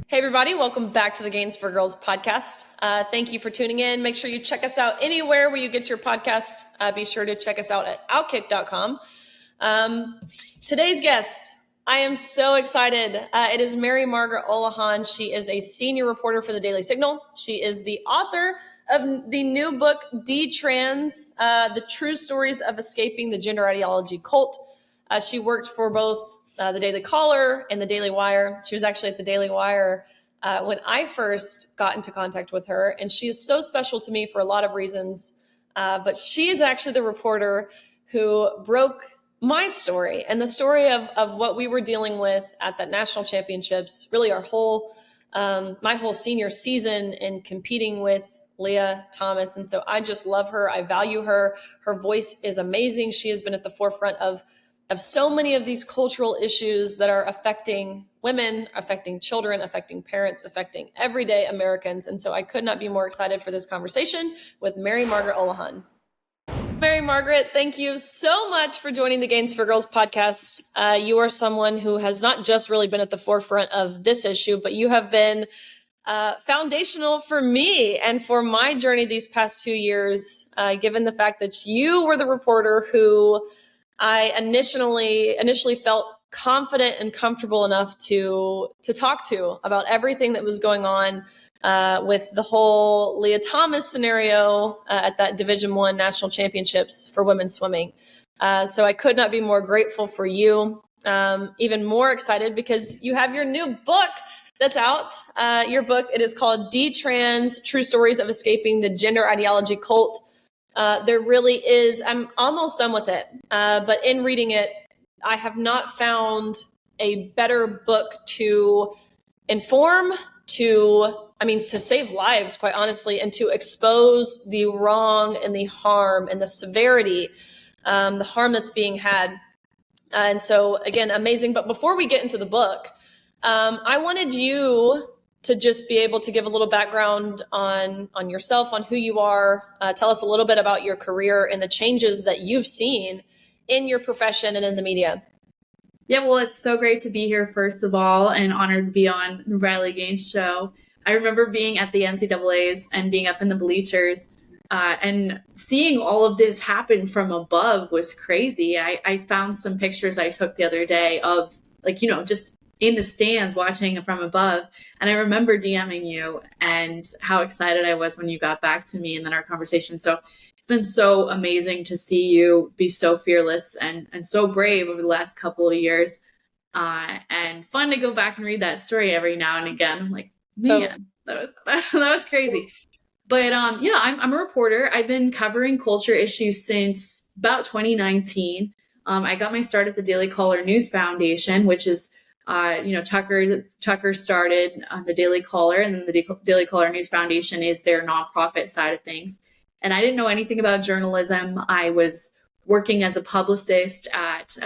Hey everybody, welcome back to the Gains for Girls podcast. Thank you for tuning in. Make sure you check us out anywhere where you get your podcast. Be sure to check us out at outkick.com. Today's guest, I am so excited. It is Mary Margaret Olohan. She is a senior reporter for the Daily Signal. She is the author of the new book, Detrans, The True Stories of Escaping the Gender Ideology Cult. She worked for both the Daily Caller and the Daily Wire. She was actually at the Daily Wire when I first got into contact with her. And she is so special to me for a lot of reasons. But she is actually the reporter who broke my story and the story of what we were dealing with at that national championships, really our whole, my whole senior season in competing with Leah Thomas. And so I just love her. I value her. Her voice is amazing. She has been at the forefront of so many of these cultural issues that are affecting women, affecting children, affecting parents, affecting everyday Americans. And so I could not be more excited for this conversation with Mary Margaret Olohan. Mary Margaret, thank you so much for joining the Gains for Girls podcast. You are someone who has not just really been at the forefront of this issue, but you have been foundational for me and for my journey these past 2 years, given the fact that you were the reporter who I initially felt confident and comfortable enough to talk to about everything that was going on with the whole Leah Thomas scenario at that Division I National Championships for women's swimming. So I could not be more grateful for you, even more excited because you have your new book that's out. Your book, it is called Detrans, True Stories of Escaping the Gender Ideology Cult. There really is, I'm almost done with it, but in reading it, I have not found a better book to inform, to save lives, quite honestly, and to expose the wrong and the harm and the severity, the harm that's being had. And so, again, amazing. But before we get into the book, I wanted you to just be able to give a little background on yourself, on who you are. Tell us a little bit about your career and the changes that you've seen in your profession and in the media. Yeah, well, it's so great to be here, first of all, and honored to be on the Riley Gaines show. I remember being at the NCAAs and being up in the bleachers and seeing all of this happen from above was crazy. I found some pictures I took the other day of, just in the stands watching from above. And I remember DMing you and how excited I was when you got back to me and then our conversation. So it's been so amazing to see you be so fearless and so brave over the last couple of years. And fun to go back and read that story every now and again. I'm like, man, that was crazy. But I'm a reporter. I've been covering culture issues since about 2019. I got my start at the Daily Caller News Foundation, which is Tucker started the Daily Caller, and then the Daily Caller News Foundation is their nonprofit side of things. And I didn't know anything about journalism. I was working as a publicist at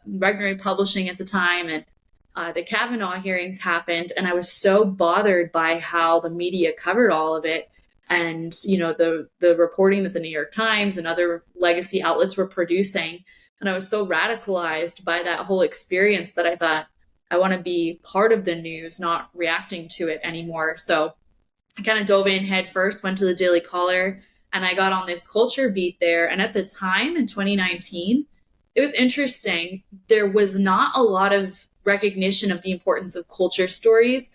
Regnery Publishing at the time, and the Kavanaugh hearings happened, and I was so bothered by how the media covered all of it, and the reporting that the New York Times and other legacy outlets were producing. And I was so radicalized by that whole experience that I thought, I want to be part of the news, not reacting to it anymore. So I kind of dove in head first, went to the Daily Caller, and I got on this culture beat there. And at the time in 2019, it was interesting. There was not a lot of recognition of the importance of culture stories,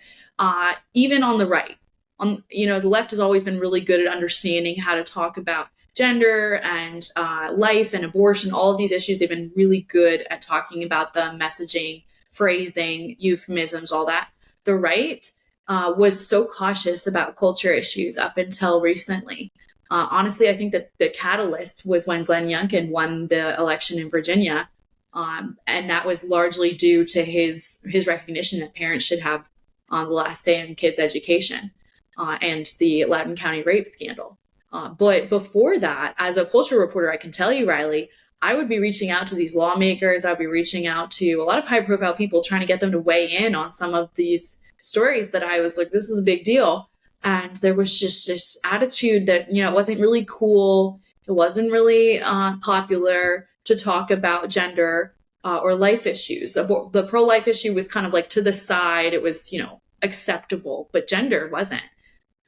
even on the right. The left has always been really good at understanding how to talk about gender and life and abortion, all of these issues. They've been really good at talking about them, messaging, phrasing, euphemisms, all that. The right was so cautious about culture issues up until recently. Honestly, I think that the catalyst was when Glenn Youngkin won the election in Virginia. And that was largely due to his recognition that parents should have the last say in kids' education and the Loudoun County rape scandal. But before that, as a culture reporter, I can tell you, Riley, I would be reaching out to these lawmakers. I'd be reaching out to a lot of high profile people, trying to get them to weigh in on some of these stories that I was like, this is a big deal. And there was just this attitude that, it wasn't really cool. It wasn't really popular to talk about gender or life issues. The pro-life issue was kind of like to the side. It was, acceptable, but gender wasn't.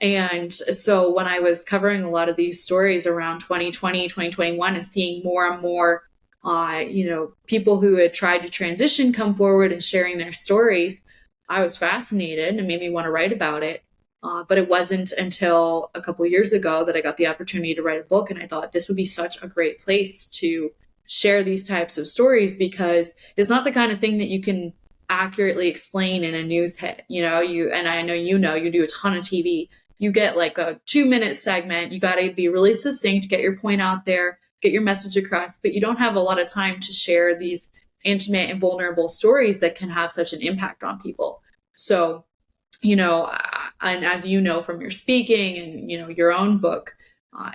And so when I was covering a lot of these stories around 2020, 2021, and seeing more and more, people who had tried to transition come forward and sharing their stories, I was fascinated and made me want to write about it. But it wasn't until a couple of years ago that I got the opportunity to write a book. And I thought this would be such a great place to share these types of stories, because it's not the kind of thing that you can accurately explain in a news hit. And I know, you do a ton of TV. You get like a 2-minute segment. You got to be really succinct, get your point out there, get your message across, but you don't have a lot of time to share these intimate and vulnerable stories that can have such an impact on people. So, and as you know from your speaking and, your own book,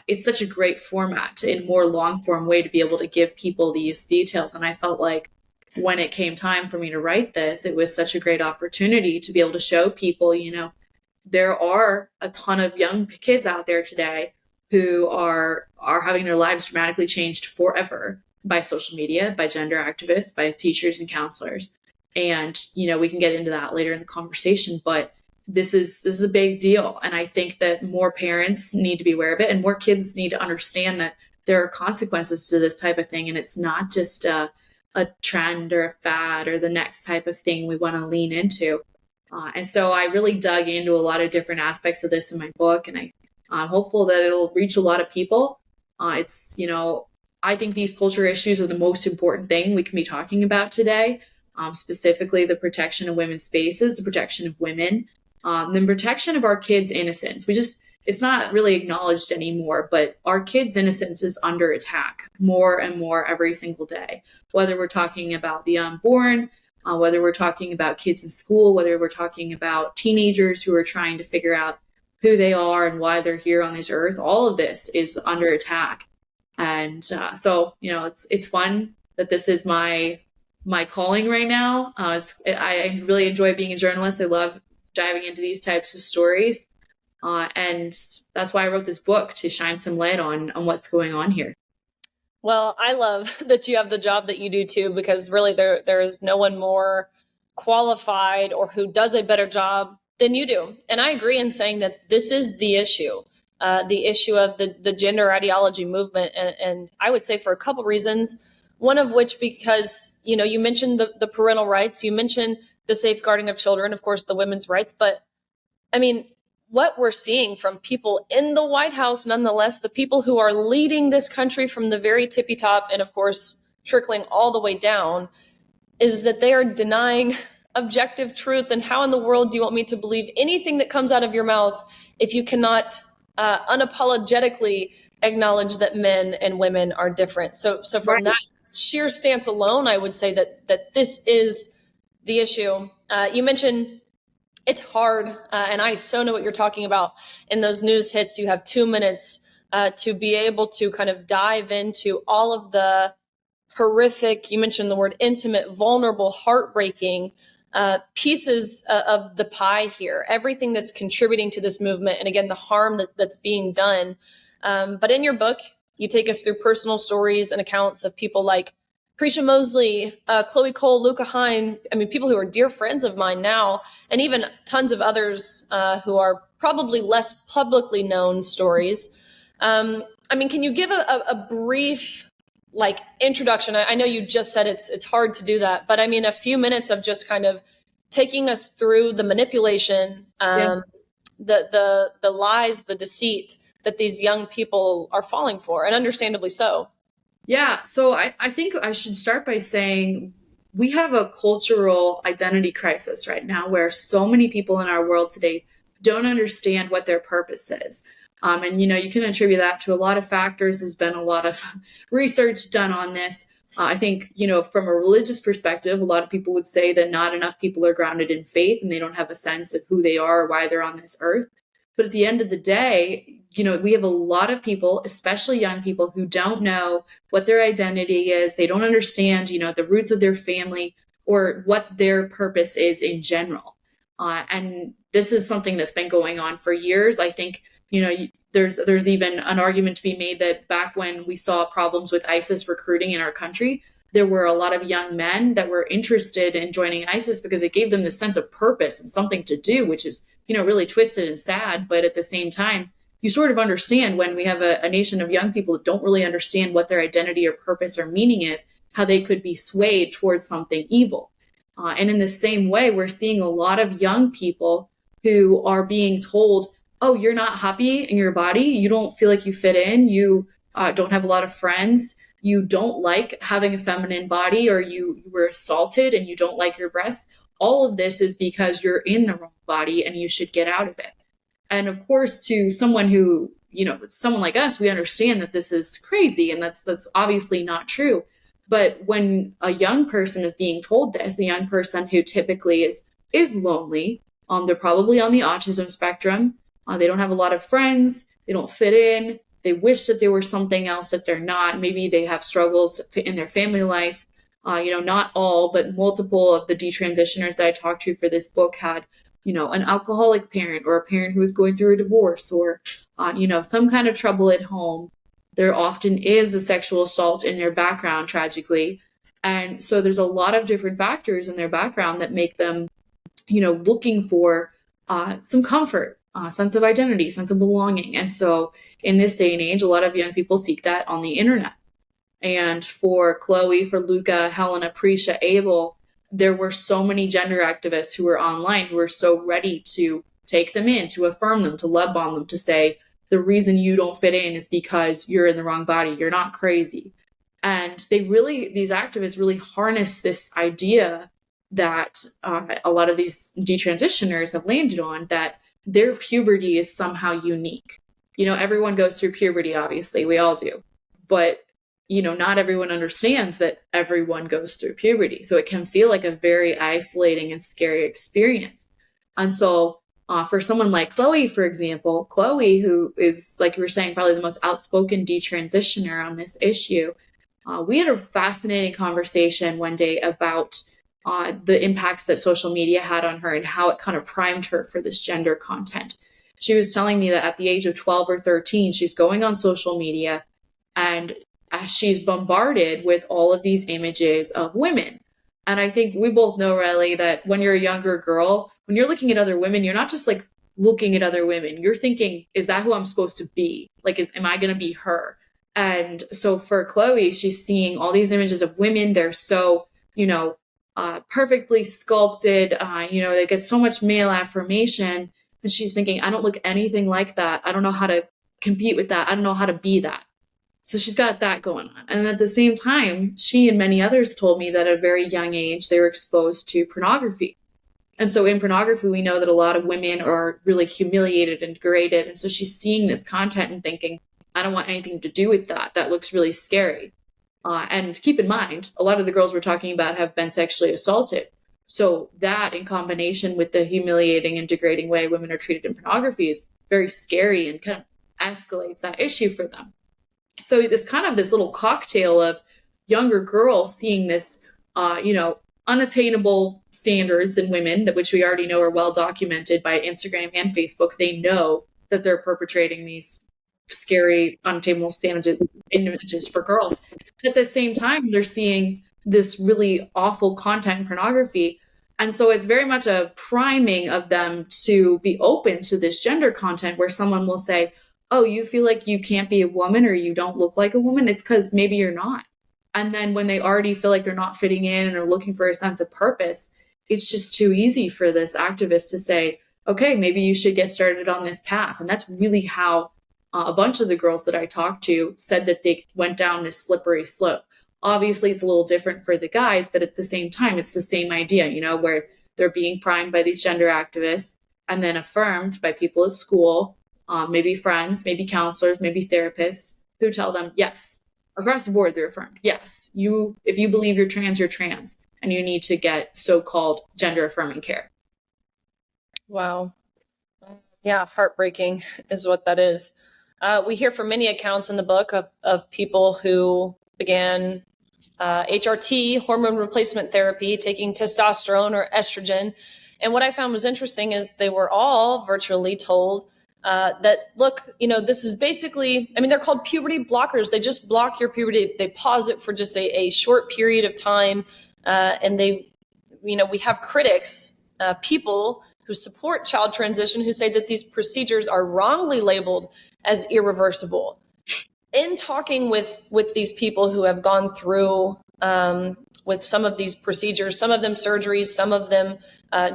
it's such a great format in more long form way to be able to give people these details. And I felt like when it came time for me to write this, it was such a great opportunity to be able to show people, there are a ton of young kids out there today who are having their lives dramatically changed forever by social media, by gender activists, by teachers and counselors. And, we can get into that later in the conversation, but this is a big deal. And I think that more parents need to be aware of it, and more kids need to understand that there are consequences to this type of thing. And it's not just a trend or a fad or the next type of thing we want to lean into. And so I really dug into a lot of different aspects of this in my book, and I'm hopeful that it'll reach a lot of people. I think these culture issues are the most important thing we can be talking about today, specifically the protection of women's spaces, the protection of women, the protection of our kids' innocence. It's not really acknowledged anymore, but our kids' innocence is under attack more and more every single day, whether we're talking about the unborn, whether we're talking about kids in school, whether we're talking about teenagers who are trying to figure out who they are and why they're here on this earth. All of this is under attack. And so, it's fun that this is my calling right now. I really enjoy being a journalist. I love diving into these types of stories. And that's why I wrote this book, to shine some light on what's going on here. Well, I love that you have the job that you do too, because really there is no one more qualified or who does a better job than you do. And I agree in saying that this is the issue of the gender ideology movement. And I would say for a couple reasons, one of which because, you mentioned the parental rights, you mentioned the safeguarding of children, of course, the women's rights. But I mean, what we're seeing from people in the White House, nonetheless, the people who are leading this country from the very tippy top and, of course, trickling all the way down, is that they are denying objective truth. And how in the world do you want me to believe anything that comes out of your mouth if you cannot unapologetically acknowledge that men and women are different? So from that sheer stance alone, I would say that this is the issue. You mentioned it's hard, and I so know what you're talking about. In those news hits, you have 2 minutes to be able to kind of dive into all of the horrific, you mentioned the word intimate, vulnerable, heartbreaking pieces of the pie here, everything that's contributing to this movement, and again, the harm that's being done. But in your book, you take us through personal stories and accounts of people like Prisha Mosley, Chloe Cole, Luca Hine, people who are dear friends of mine now, and even tons of others who are probably less publicly known stories. Can you give a brief introduction? I know you just said it's hard to do that, but a few minutes of just kind of taking us through the manipulation, the lies, the deceit that these young people are falling for, and understandably so. Yeah, so I think I should start by saying we have a cultural identity crisis right now where so many people in our world today don't understand what their purpose is. And, you can attribute that to a lot of factors. There's been a lot of research done on this. I think, from a religious perspective, a lot of people would say that not enough people are grounded in faith and they don't have a sense of who they are or why they're on this earth. But at the end of the day, we have a lot of people, especially young people, who don't know what their identity is. They don't understand, the roots of their family or what their purpose is in general. And this is something that's been going on for years. I think, there's even an argument to be made that back when we saw problems with ISIS recruiting in our country, there were a lot of young men that were interested in joining ISIS because it gave them this sense of purpose and something to do, which is, really twisted and sad. But at the same time, you sort of understand when we have a nation of young people that don't really understand what their identity or purpose or meaning is, how they could be swayed towards something evil. And in the same way, we're seeing a lot of young people who are being told, oh, you're not happy in your body. You don't feel like you fit in. You don't have a lot of friends. You don't like having a feminine body, or you were assaulted and you don't like your breasts. All of this is because you're in the wrong body and you should get out of it. And of course, to someone who, someone like us, we understand that this is crazy and that's obviously not true. But when a young person is being told this, the young person who typically is lonely, they're probably on the autism spectrum. They don't have a lot of friends. They don't fit in. They wish that they were something else that they're not. Maybe they have struggles in their family life. Not all, but multiple of the detransitioners that I talked to for this book had, an alcoholic parent, or a parent who was going through a divorce, or, some kind of trouble at home. There often is a sexual assault in their background, tragically. And so there's a lot of different factors in their background that make them, looking for some comfort, sense of identity, sense of belonging. And so in this day and age, a lot of young people seek that on the internet. And for Chloe, for Luca, Helena, Prisha, Abel, there were so many gender activists who were online who were so ready to take them in, to affirm them, to love bomb them, to say, the reason you don't fit in is because you're in the wrong body. You're not crazy. And these activists really harness this idea that a lot of these detransitioners have landed on, that their puberty is somehow unique. Everyone goes through puberty, obviously, we all do. But not everyone understands that everyone goes through puberty. So it can feel like a very isolating and scary experience. And so for someone like Chloe, for example, Chloe, who is, like you were saying, probably the most outspoken detransitioner on this issue, we had a fascinating conversation one day about the impacts that social media had on her and how it kind of primed her for this gender content. She was telling me that at the age of 12 or 13, she's going on social media and she's bombarded with all of these images of women. And I think we both know, Riley, that when you're a younger girl, when you're looking at other women, you're not just like looking at other women. You're thinking, is that who I'm supposed to be? Like, am I going to be her? And so for Chloe, she's seeing all these images of women. They're so, perfectly sculpted. They get so much male affirmation. And she's thinking, I don't look anything like that. I don't know how to compete with that. I don't know how to be that. So she's got that going on. And at the same time, she and many others told me that at a very young age, they were exposed to pornography. And so in pornography, we know that a lot of women are really humiliated and degraded. And so she's seeing this content and thinking, I don't want anything to do with that. That looks really scary. And keep in mind, a lot of the girls we're talking about have been sexually assaulted. So that, in combination with the humiliating and degrading way women are treated in pornography, is very scary and kind of escalates that issue for them. So this little cocktail of younger girls seeing this, unattainable standards in women, that which we already know are well documented by Instagram and Facebook. They know that they're perpetrating these scary, unattainable images for girls. But at the same time, they're seeing this really awful content in pornography. And so it's very much a priming of them to be open to this gender content, where someone will say, oh, you feel like you can't be a woman or you don't look like a woman? It's because maybe you're not. And then when they already feel like they're not fitting in and are looking for a sense of purpose, it's just too easy for this activist to say, okay, maybe you should get started on this path. And that's really how a bunch of the girls that I talked to said that they went down this slippery slope. Obviously, it's a little different for the guys, but at the same time, it's the same idea, where they're being primed by these gender activists and then affirmed by people at school, maybe friends, maybe counselors, maybe therapists, who tell them, yes, across the board, they're affirmed. Yes, if you believe you're trans, and you need to get so-called gender affirming care. Wow. Yeah, heartbreaking is what that is. We hear from many accounts in the book of people who began HRT, hormone replacement therapy, taking testosterone or estrogen. And what I found was interesting is they were all virtually told, that look, this is basically, they're called puberty blockers. They just block your puberty. They pause it for just a short period of time. And we have critics, people who support child transition, who say that these procedures are wrongly labeled as irreversible. In talking with these people who have gone through with some of these procedures, some of them surgeries, some of them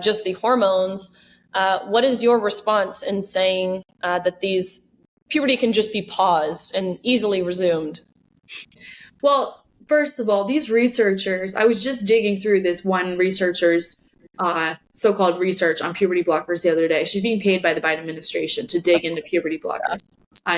just the hormones, what is your response in saying that these puberty can just be paused and easily resumed? Well, first of all, these researchers, I was just digging through this one researcher's so-called research on puberty blockers the other day. She's being paid by the Biden administration to dig into puberty blockers.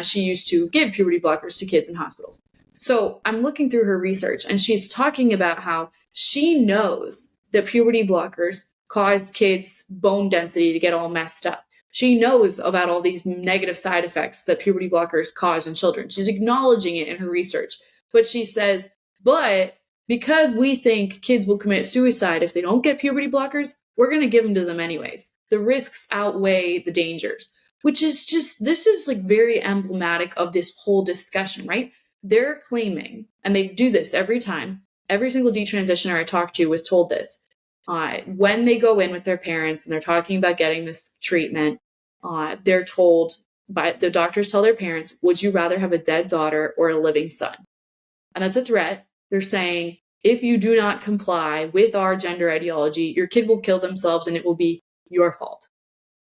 She used to give puberty blockers to kids in hospitals. So I'm looking through her research, and she's talking about how she knows that puberty blockers cause kids' bone density to get all messed up. She knows about all these negative side effects that puberty blockers cause in children. She's acknowledging it in her research. But she says, but because we think kids will commit suicide if they don't get puberty blockers, we're going to give them to them anyways. The risks outweigh the dangers, which is just, this is like very emblematic of this whole discussion, right? They're claiming, and they do this every time, every single detransitioner I talked to was told this. When they go in with their parents and they're talking about getting this treatment, they're told by the doctors tell their parents, would you rather have a dead daughter or a living son? And that's a threat. They're saying, if you do not comply with our gender ideology, your kid will kill themselves and it will be your fault.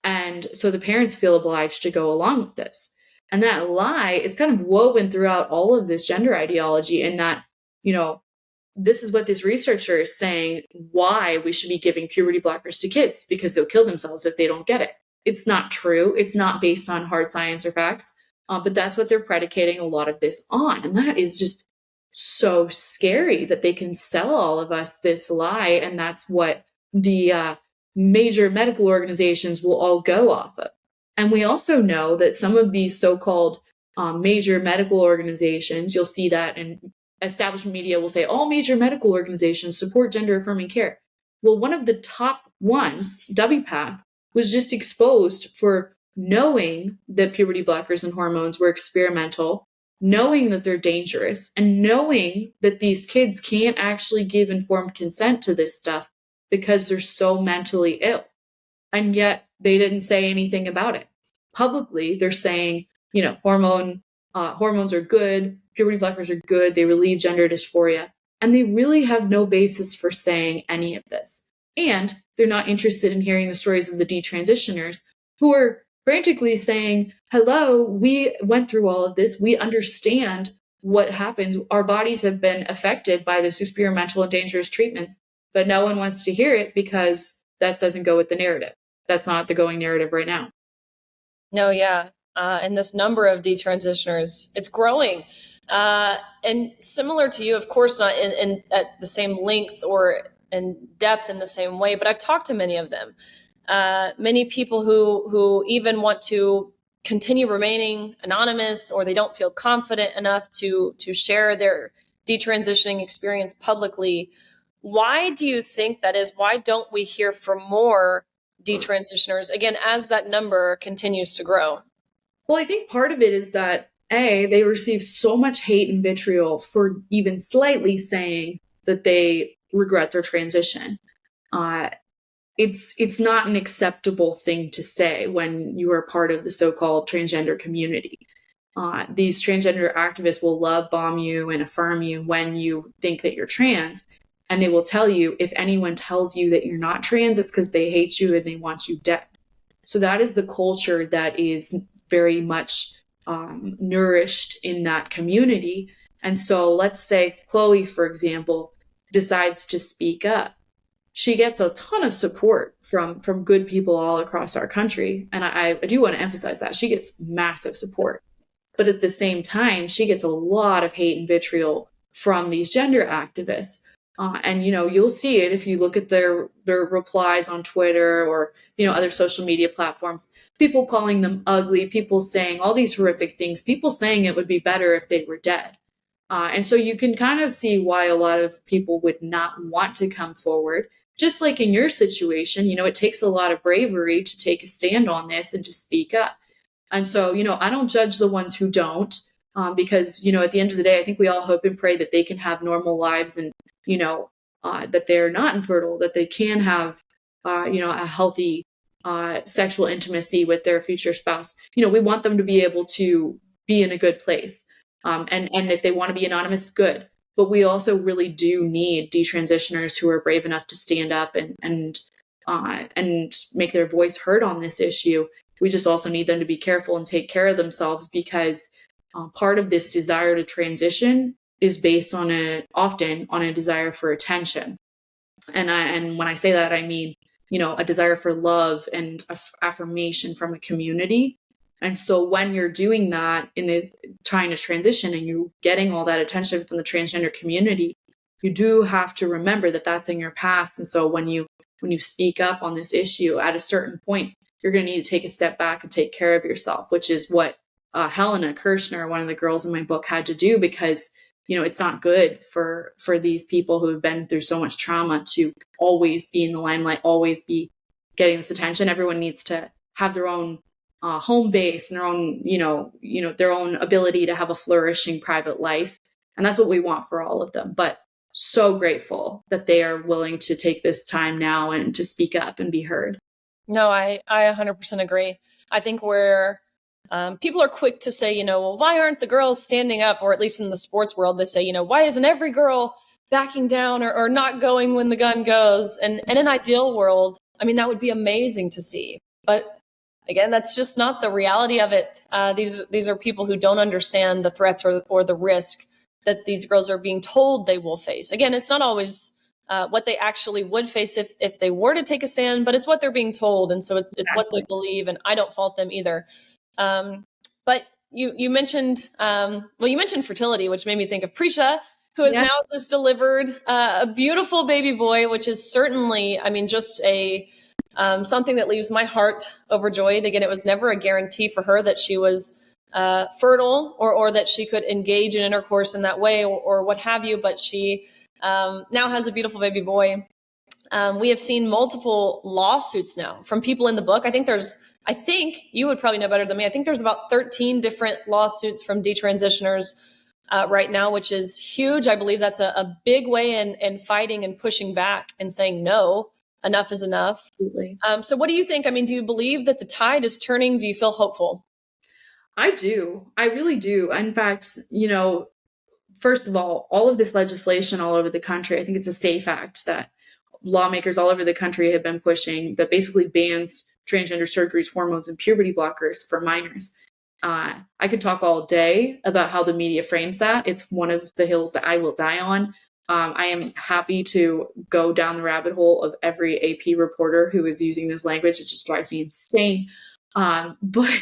And so the parents feel obliged to go along with this. And that lie is kind of woven throughout all of this gender ideology, in that, this is what this researcher is saying, why we should be giving puberty blockers to kids, because they'll kill themselves if they don't get it. It's not true. It's not based on hard science or facts, but that's what they're predicating a lot of this on. And that is just so scary that they can sell all of us this lie. And that's what the major medical organizations will all go off of. And we also know that some of these so-called major medical organizations, you'll see that in establishment media will say all major medical organizations support gender affirming care. Well, one of the top ones, WPATH, was just exposed for knowing that puberty blockers and hormones were experimental, knowing that they're dangerous, and knowing that these kids can't actually give informed consent to this stuff because they're so mentally ill. And yet they didn't say anything about it. Publicly, they're saying, hormones are good, puberty blockers are good, they relieve gender dysphoria. And they really have no basis for saying any of this. And they're not interested in hearing the stories of the detransitioners who are frantically saying, hello, we went through all of this. We understand what happens. Our bodies have been affected by this experimental and dangerous treatments, but no one wants to hear it because that doesn't go with the narrative. That's not the going narrative right now. No, yeah. And this number of detransitioners, it's growing. And similar to you, of course, not in at the same length or in depth in the same way, but I've talked to many of them. Many people who even want to continue remaining anonymous, or they don't feel confident enough to share their detransitioning experience publicly. Why do you think that is? Why don't we hear from more detransitioners, again, as that number continues to grow? Well, I think part of it is that, they receive so much hate and vitriol for even slightly saying that they regret their transition. It's not an acceptable thing to say when you are part of the so-called transgender community. These transgender activists will love bomb you and affirm you when you think that you're trans. And they will tell you, if anyone tells you that you're not trans, it's because they hate you and they want you dead. So that is the culture that is very much nourished in that community. And so let's say Chloe, for example, decides to speak up. She gets a ton of support from good people all across our country. And I do want to emphasize that. She gets massive support. But at the same time, she gets a lot of hate and vitriol from these gender activists. And, you'll see it if you look at their replies on Twitter or, other social media platforms, people calling them ugly, people saying all these horrific things, people saying it would be better if they were dead. And so you can kind of see why a lot of people would not want to come forward. Just like in your situation, it takes a lot of bravery to take a stand on this and to speak up. And so, I don't judge the ones who don't, because, at the end of the day, I think we all hope and pray that they can have normal lives and, that they're not infertile, that they can have, a healthy sexual intimacy with their future spouse. We want them to be able to be in a good place. And if they want to be anonymous, good. But we also really do need detransitioners who are brave enough to stand up and make their voice heard on this issue. We just also need them to be careful and take care of themselves, because part of this desire to transition is based often on a desire for attention. And when I say that, I mean, a desire for love and affirmation from a community. And so when you're doing that trying to transition and you're getting all that attention from the transgender community, you do have to remember that that's in your past. And so when you speak up on this issue, at a certain point, you're going to need to take a step back and take care of yourself, which is what Helena Kirshner, one of the girls in my book, had to do, because it's not good for these people who have been through so much trauma to always be in the limelight, always be getting this attention. Everyone needs to have their own home base and their own, their own ability to have a flourishing private life. And that's what we want for all of them. But so grateful that they are willing to take this time now and to speak up and be heard. No, I 100% agree. I think where people are quick to say, well, why aren't the girls standing up? Or at least in the sports world, they say, why isn't every girl backing down or not going when the gun goes? And in an ideal world, I mean, that would be amazing to see. But again, that's just not the reality of it. These are people who don't understand the threats or the risk that these girls are being told they will face. Again, it's not always what they actually would face if they were to take a stand, but it's what they're being told. And so it's what they believe, and I don't fault them either. But you mentioned, you mentioned fertility, which made me think of Prisha, who has now just delivered a beautiful baby boy, which is certainly, I mean, just something that leaves my heart overjoyed. Again, it was never a guarantee for her that she was fertile or that she could engage in intercourse in that way or what have you, but she now has a beautiful baby boy. We have seen multiple lawsuits now from people in the book. I think you would probably know better than me. I think there's about 13 different lawsuits from detransitioners right now, which is huge. I believe that's a big way in fighting and pushing back and saying, no, enough is enough. Absolutely. So what do you think? I mean, do you believe that the tide is turning? Do you feel hopeful? I do. I really do. In fact, first of all of this legislation all over the country, I think it's a SAFE Act that lawmakers all over the country have been pushing, that basically bans transgender surgeries, hormones, and puberty blockers for minors. I could talk all day about how the media frames that. It's one of the hills that I will die on. I am happy to go down the rabbit hole of every AP reporter who is using this language. It just drives me insane. But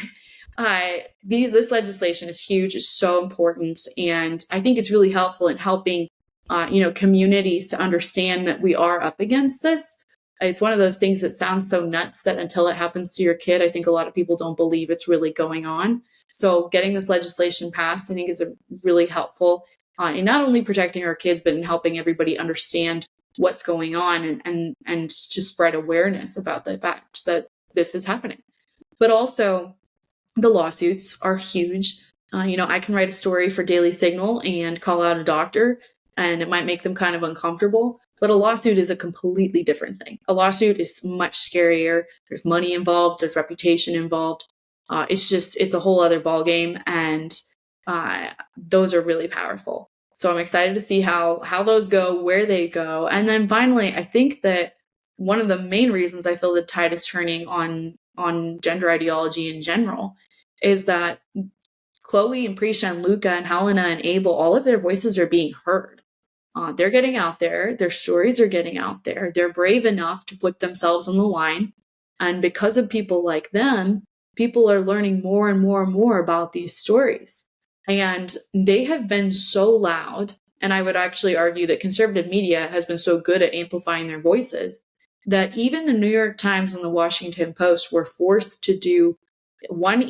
this legislation is huge, it's so important. And I think it's really helpful in helping, communities to understand that we are up against this. It's one of those things that sounds so nuts that until it happens to your kid, I think a lot of people don't believe it's really going on. So getting this legislation passed, I think, is really helpful in not only protecting our kids, but in helping everybody understand what's going on and to spread awareness about the fact that this is happening. But also, the lawsuits are huge. I can write a story for Daily Signal and call out a doctor, and it might make them kind of uncomfortable. But a lawsuit is a completely different thing. A lawsuit is much scarier. There's money involved. There's reputation involved. It's a whole other ballgame, and those are really powerful. So I'm excited to see how those go, where they go. And then finally, I think that one of the main reasons I feel the tide is turning on gender ideology in general is that Chloe and Prisha and Luca and Helena and Abel, all of their voices are being heard. They're getting out there. Their stories are getting out there. They're brave enough to put themselves on the line. And because of people like them, people are learning more and more and more about these stories. And they have been so loud. And I would actually argue that conservative media has been so good at amplifying their voices that even the New York Times and the Washington Post were forced to do one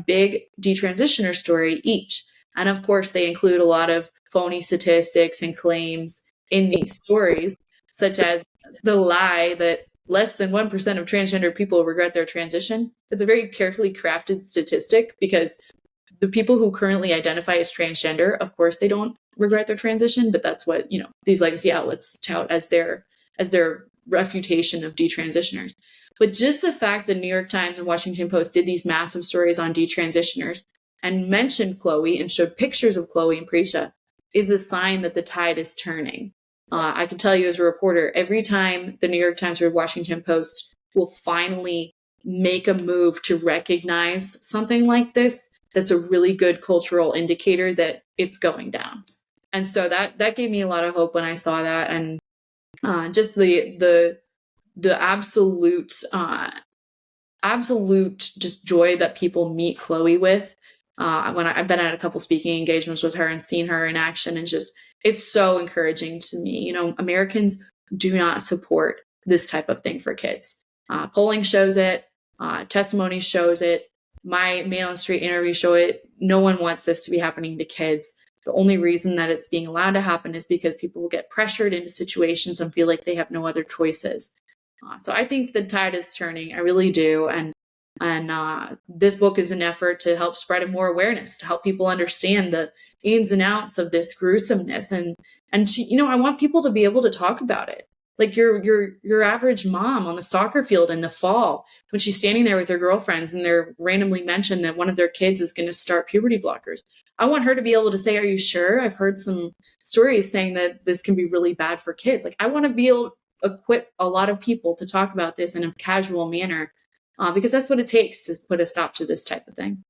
big detransitioner story each. And of course, they include a lot of phony statistics and claims in these stories, such as the lie that less than 1% of transgender people regret their transition. It's a very carefully crafted statistic because the people who currently identify as transgender, of course, they don't regret their transition, but that's what, these legacy outlets tout as their refutation of detransitioners. But just the fact that New York Times and Washington Post did these massive stories on detransitioners and mentioned Chloe and showed pictures of Chloe and Prisha is a sign that the tide is turning. I can tell you as a reporter, every time the New York Times or Washington Post will finally make a move to recognize something like this, that's a really good cultural indicator that it's going down. And so that gave me a lot of hope when I saw that. And just the absolute just joy that people meet Chloe with. When I've been at a couple speaking engagements with her and seen her in action, and just, it's so encouraging to me. Americans do not support this type of thing for kids. Polling shows it, testimony shows it, my Man on the Street interview show it. No one wants this to be happening to kids. The only reason that it's being allowed to happen is because people will get pressured into situations and feel like they have no other choices. So I think the tide is turning. I really do. And this book is an effort to help spread more awareness, to help people understand the ins and outs of this gruesomeness. And I want people to be able to talk about it. Like your average mom on the soccer field in the fall, when she's standing there with her girlfriends and they're randomly mentioned that one of their kids is going to start puberty blockers. I want her to be able to say, "Are you sure? I've heard some stories saying that this can be really bad for kids." Like, I want to be able to equip a lot of people to talk about this in a casual manner, because that's what it takes to put a stop to this type of thing.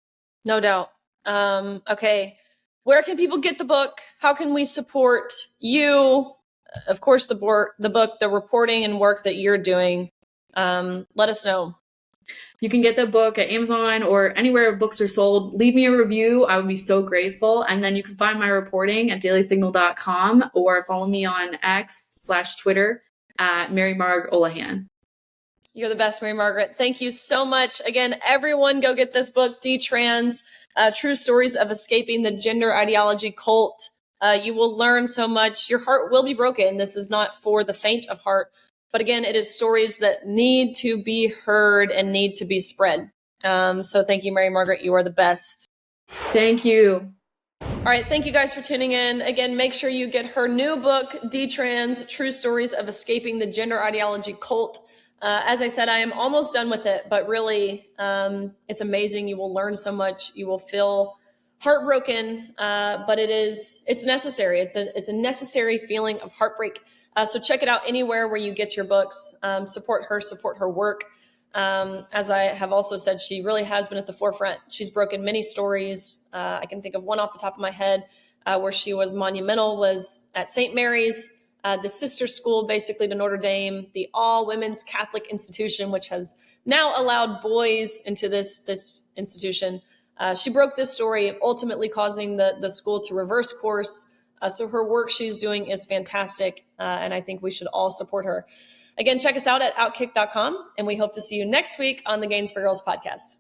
No doubt. Okay. Where can people get the book? How can we support you? Of course, the book, the reporting and work that you're doing. Let us know. You can get the book at Amazon or anywhere books are sold. Leave me a review. I would be so grateful. And then you can find my reporting at dailysignal.com or follow me on X/Twitter at Mary Margaret Olohan. You're the best, Mary Margaret. Thank you so much. Again, everyone go get this book, Detrans, True Stories of Escaping the Gender Ideology Cult. You will learn so much. Your heart will be broken. This is not for the faint of heart. But again, it is stories that need to be heard and need to be spread. So thank you, Mary Margaret. You are the best. Thank you. All right. Thank you guys for tuning in. Again, make sure you get her new book, Detrans, True Stories of Escaping the Gender Ideology Cult. As I said, I am almost done with it, but really, it's amazing. You will learn so much. You will feel heartbroken, but it's necessary. It's a necessary feeling of heartbreak. So check it out anywhere where you get your books. Support her work. As I have also said, she really has been at the forefront. She's broken many stories. I can think of one off the top of my head where she was monumental, was at St. Mary's, the sister school basically to Notre Dame, the all-women's Catholic institution, which has now allowed boys into this institution. She broke this story, ultimately causing the school to reverse course. So her work she's doing is fantastic, and I think we should all support her. Again, check us out at OutKick.com, and we hope to see you next week on the Gains for Girls podcast.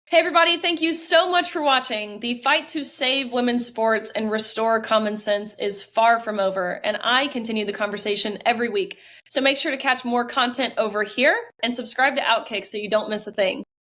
Hey everybody, thank you so much for watching. The fight to save women's sports and restore common sense is far from over, and I continue the conversation every week. So make sure to catch more content over here and subscribe to OutKick so you don't miss a thing.